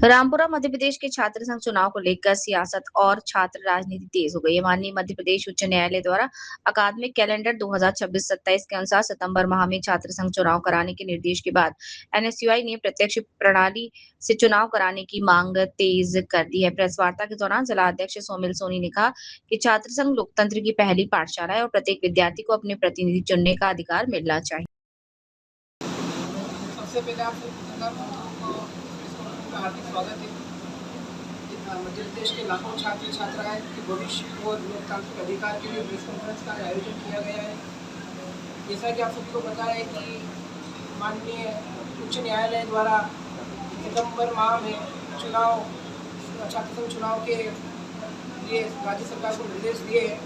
रामपुरा मध्य प्रदेश के छात्र संघ चुनाव को लेकर सियासत और छात्र राजनीति तेज हो गई है। माननीय मध्य प्रदेश उच्च न्यायालय द्वारा अकादमिक कैलेंडर 2026-27 के अनुसार सितंबर माह में छात्र संघ चुनाव कराने के निर्देश के बाद एनएसयूआई ने प्रत्यक्ष प्रणाली से चुनाव कराने की मांग तेज कर दी है। प्रेस वार्ता के दौरान जिला अध्यक्ष सोमिल सोनी ने कहा कि छात्र संघ लोकतंत्र की पहली पाठशाला है और प्रत्येक विद्यार्थी को अपने प्रतिनिधि चुनने का अधिकार मिलना चाहिए। सबसे पहले हार्दिक स्वागत है। मध्य प्रदेश के लाखों छात्र छात्राएं के भविष्य और लोकतांत्रिक अधिकार के लिए प्रेस कॉन्फ्रेंस का आयोजन किया गया है। जैसा कि आप सभी को पता है कि माननीय उच्च न्यायालय द्वारा सितंबर माह में छात्र संघ चुनाव के लिए राज्य सरकार को निर्देश दिए हैं।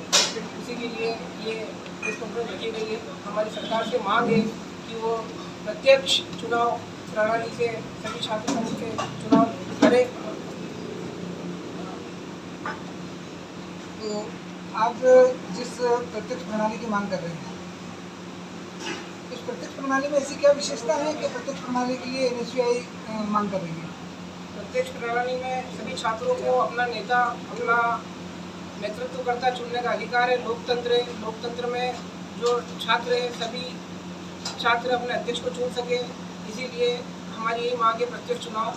उसी के लिए ये प्रेस कॉन्फ्रेंस रखी गई है। हमारी सरकार से मांग है कि वो प्रत्यक्ष चुनाव प्रणाली से सभी छात्र संघ के चुनाव करें। तो आप जिस प्रत्यक्ष प्रणाली की मांग कर रहे हैं, इस प्रत्यक्ष प्रणाली में ऐसी क्या विशेषता है कि प्रत्यक्ष प्रणाली के लिए एनएसयूआई मांग कर रही है? प्रत्यक्ष प्रणाली में सभी छात्रों को अपना नेता, अपना नेतृत्वकर्ता चुनने का अधिकार है। लोकतंत्र में जो छात्र है, सभी छात्र अपने अध्यक्ष को चुन सके, इसीलिए हमारी यही मांग है प्रत्यक्ष चुनाव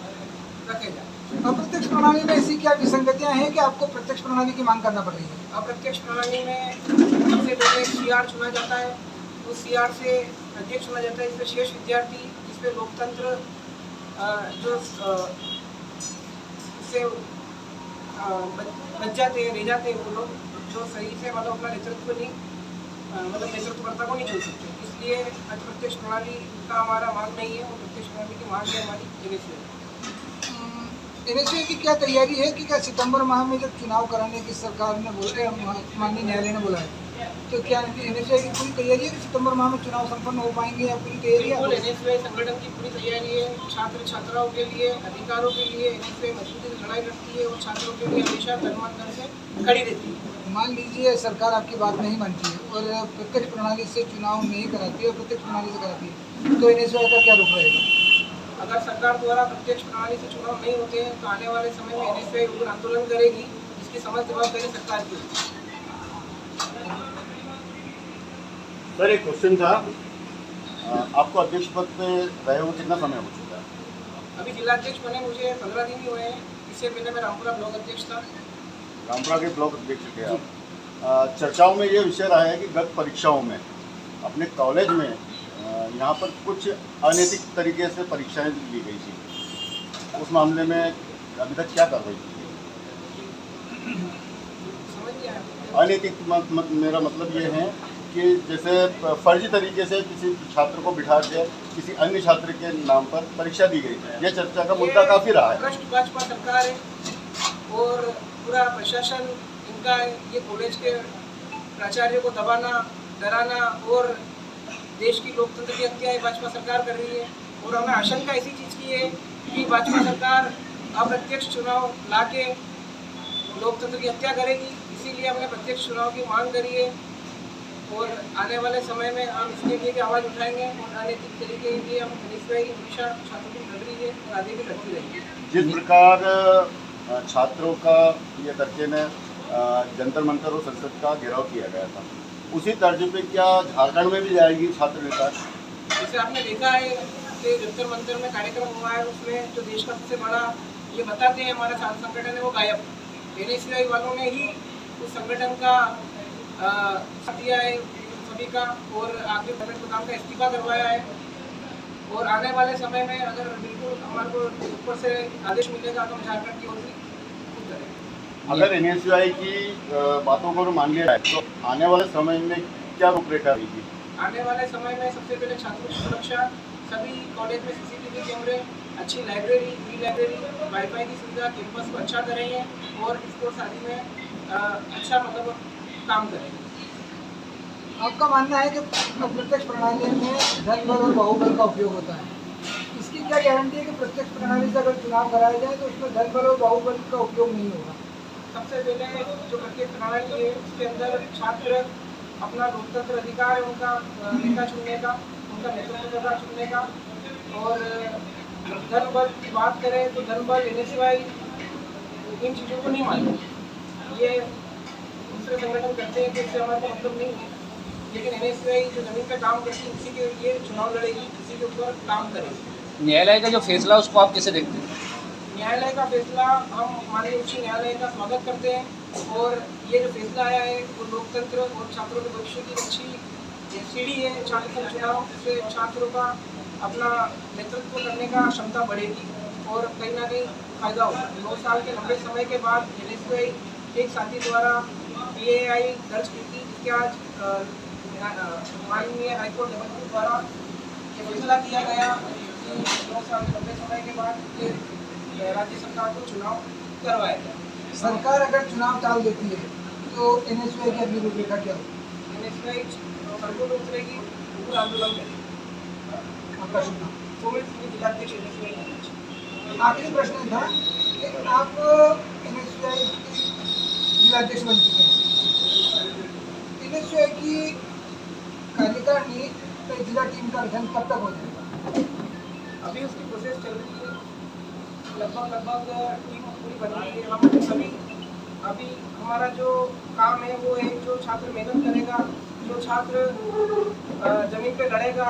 रखे जाए। अप्रत्यक्ष प्रणाली में ऐसी क्या विसंगतियां हैं कि आपको प्रत्यक्ष प्रणाली की मांग करना पड़ रही है? अप्रत्यक्ष प्रणाली में सबसे पहले सीआर चुना जाता है, उस सीआर से अध्यक्ष चुना जाता है, इसमें शेष विद्यार्थी, जिसपे लोकतंत्र जो इससे बच जाते हैं, रह जाते हैं वो लोग, जो सही से मतलब अपना नेतृत्व नहीं नेतृत्वकर्ता को नहीं चुन सकते। इसलिए अप्रत्यक्ष प्रणाली का हमारा मांग नहीं है, और प्रत्यक्ष प्रणाली की मांग है हमारी एनएसयूआई की क्या तैयारी है कि क्या सितंबर माह में जब चुनाव कराने की सरकार ने माननीय न्यायालय ने बोला है, तो क्या एनएसयूआई की पूरी तैयारी है कि सितंबर माह में चुनाव संपन्न हो पाएंगे या पूरी तैयारी है? बिल्कुल, एनएसयूआई संगठन की पूरी तैयारी है। छात्र छात्राओं के लिए, अधिकारों के लिए एनएसयूआई मजबूती से लड़ाई लड़ती है और छात्रों के लिए हमेशा तन-मन धन से खड़ी रहती है। मान लीजिए सरकार आपकी बात नहीं मानती है और प्रत्यक्ष प्रणाली से चुनाव नहीं कराती है और प्रत्यक्ष प्रणाली से कराती है, तो एनएसयूआई का क्या रुख रहेगा? अगर सरकार द्वारा प्रत्यक्ष प्रणाली से चुनाव नहीं होते हैं तो आने वाले समय में एनएसयूआई उग्र आंदोलन करेगी, जिसकी समस्त जवाबदारी सरकार की होगी। सर, एक क्वेश्चन था, आपको अध्यक्ष पद पे रहे हुए कितना समय हो चुका है? अभी जिलाध्यक्ष बने मुझे 15 दिन ही हुए हैं। इससे पहले मैं रामपुरा ब्लॉक अध्यक्ष था। रामपुरा के ब्लॉक अध्यक्ष थे आप। चर्चाओं में ये विषय रहा है कि गत परीक्षाओं में अपने कॉलेज में यहाँ पर कुछ अनैतिक तरीके से परीक्षाएं ली गई थी। उस मामले में अभी तक क्या कार्रवाई की गई? समझ गया। अनैतिक मेरा मतलब ये है कि जैसे फर्जी तरीके से किसी छात्र को बिठा के किसी अन्य छात्र के नाम पर परीक्षा दी गई। यह चर्चा का मुद्दा काफ़ी रहा है। भ्रष्ट भाजपा सरकार है और पूरा प्रशासन इनका है। ये कॉलेज के प्राचार्य को दबाना, डराना और देश की लोकतंत्र की हत्या भाजपा सरकार कर रही है। और हमें आशंका ऐसी चीज़ की है कि भाजपा सरकार अप्रत्यक्ष चुनाव ला के लोकतंत्र की हत्या करेगी। इसीलिए हमने प्रत्यक्ष चुनाव की मांग करी है और आने वाले समय में हम इसके लिए भी आवाज़ उठाएंगे और अनैतिक तरीके के लिए हम एनएसयूआई की हमेशा छात्रों की लड़ रही है और आगे भी लड़ती रहेगी। जिस प्रकार छात्रों का ये करके ने जंतर मंतर और संसद का घेराव किया गया था, उसी तर्ज पे क्या झारखंड में भी जाएगी छात्र नेता? जैसे आपने देखा है कि जंतर मंतर में कार्यक्रम हुआ है, उसमें जो देश का सबसे बड़ा ये बताते हैं हमारा छात्र संगठन है, वो गायब। एनएसयूआई वालों ने ही उस संगठन का दिया है सभी का और आखिर प्रधान का इस्तीफा करवाया है। और आने वाले समय में अगर बिल्कुल हमारे को ऊपर से आदेश मिलेगा तो हम झारखंड की ओर से खुद करेंगे। अगर एनएसयूआई की बातों को मान लिया जाए तो आने वाले समय में क्या रूपरेखा रहेगी? आने वाले समय में सबसे पहले छात्रों की सुरक्षा, सभी कॉलेज में सीसीटीवी कैमरे, अच्छी लाइब्रेरी, ई लाइब्रेरी, वाईफाई की सुविधा, कैंपस को अच्छा करेंगे और स्पोर्ट्स आदि में अच्छा मतलब काम करेंगे। आपका मानना है कि प्रत्यक्ष प्रणाली में धन बल और बाहुबल का उपयोग होता है, इसकी क्या गारंटी है कि प्रत्यक्ष प्रणाली से अगर चुनाव कराया जाए तो उसमें धन बल और बाहुबल का उपयोग नहीं होगा? सबसे पहले जो प्रत्येक प्रणाली है उसके अंदर छात्र अपना लोकतंत्र अधिकार है उनका नेता चुनने का, उनका नेतृत्व चुनने का। और धन बल की बात करें तो धन बल NSY इन चीज़ों को नहीं मानते। ये दूसरे संगठन करते हैं तो इससे हमारा मतलब नहीं है, लेकिन NSY जो जमीन पे काम करती है उसी के लिए चुनाव लड़ेगी, उसी के ऊपर काम करेगी। न्यायालय का जो फैसला उसको आप कैसे देखते हैं? न्यायालय का फैसला हम माननीय उच्च न्यायालय का स्वागत करते हैं और ये जो फैसला आया है वो लोकतंत्र और छात्रों के भविष्य की अच्छी सीढ़ी है। छात्र संघ चुनाव से छात्रों का अपना नेतृत्व करने का क्षमता बढ़ेगी और कहीं ना कहीं फायदा होगा। 2 साल के लंबे समय के बाद NSY एक साथी द्वारा PAI दर्ज की थी, जिसके आज माननीय हाईकोर्ट जबलपुर द्वारा ये फैसला किया गया कि 2 साल के लंबे समय के बाद ये राज्य सरकार को चुनाव करवाया जाए। सरकार अगर चुनाव टाल देती है तो NSY की अगली रूपरेखा क्या होगी? NSY सड़कों पर उतरेगी, पूरा आंदोलन करेगी। आपका शुभ नाम? कोविड जिलाध्यक्ष NSY। आखिरी प्रश्न था कि आप NSY के जिलाध्यक्ष बन चुके हैं, NSY की कार्यकारिणी पे जिला टीम का गठन कब तक हो जाएगा? अभी उसकी प्रोसेस चल रही है, लगभग टीम पूरी बन रही है। हम सभी अभी हमारा जो काम है वो है जो छात्र मेहनत करेगा, जो छात्र जमीन पे लड़ेगा,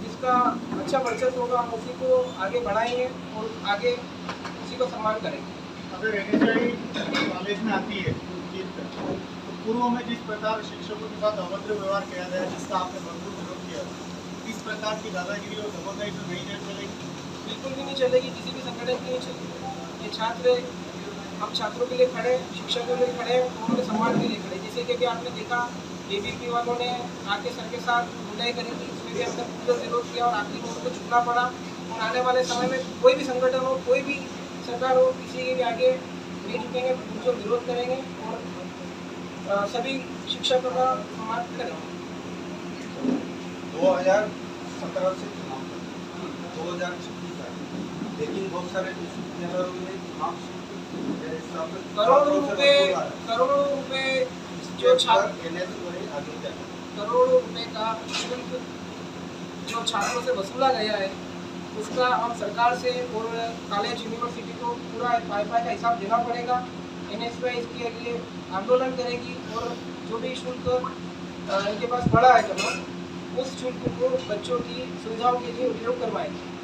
जिसका अच्छा प्रतिशत होगा, हम उसी को आगे बढ़ाएंगे और आगे उसी को सम्मान करेंगे। अगर NSY कॉलेज में आती है तो पूर्व में जिस प्रकार शिक्षकों के साथ अभद्र व्यवहार किया गया, जिसका आपने भरपूर विरोध किया, इस प्रकार की दादागिरी और दबंगाई तो नहीं चलेगी? बिल्कुल भी नहीं चलेगी, किसी भी संगठन की नहीं चलेगी। ये छात्र, हम छात्रों के लिए खड़े, शिक्षकों के लिए खड़े, उन्होंने सम्मान के लिए खड़े। जैसे कि अभी आपने देखा ABP वालों ने आके सर के साथ मुद्दाई करी थी, उसमें भी हमने पूरा विरोध किया और आखिर में उनको झुकना पड़ा। और आने वाले समय में कोई भी संगठन हो, कोई भी सरकार हो, किसी के भी आगे नहीं झुकेंगे, उनको विरोध करेंगे और सभी शिक्षकों का सम्मान करेंगे। 2017 से चुनाव 2026 आए, लेकिन बहुत सारे विश्वविद्यालयों में चुनाव करोड़ों रुपए जो छात्र करोड़ों रुपए का शुल्क जो छात्रों से वसूला गया है, उसका हम सरकार से और कॉलेज यूनिवर्सिटी को पूरा पाई का हिसाब देना पड़ेगा। NSY इसके लिए आंदोलन करेगी और जो भी शुल्क इनके पास पड़ा है जमा, उस शुल्क को बच्चों की सुविधाओं के लिए उपयोग करवाएंगे।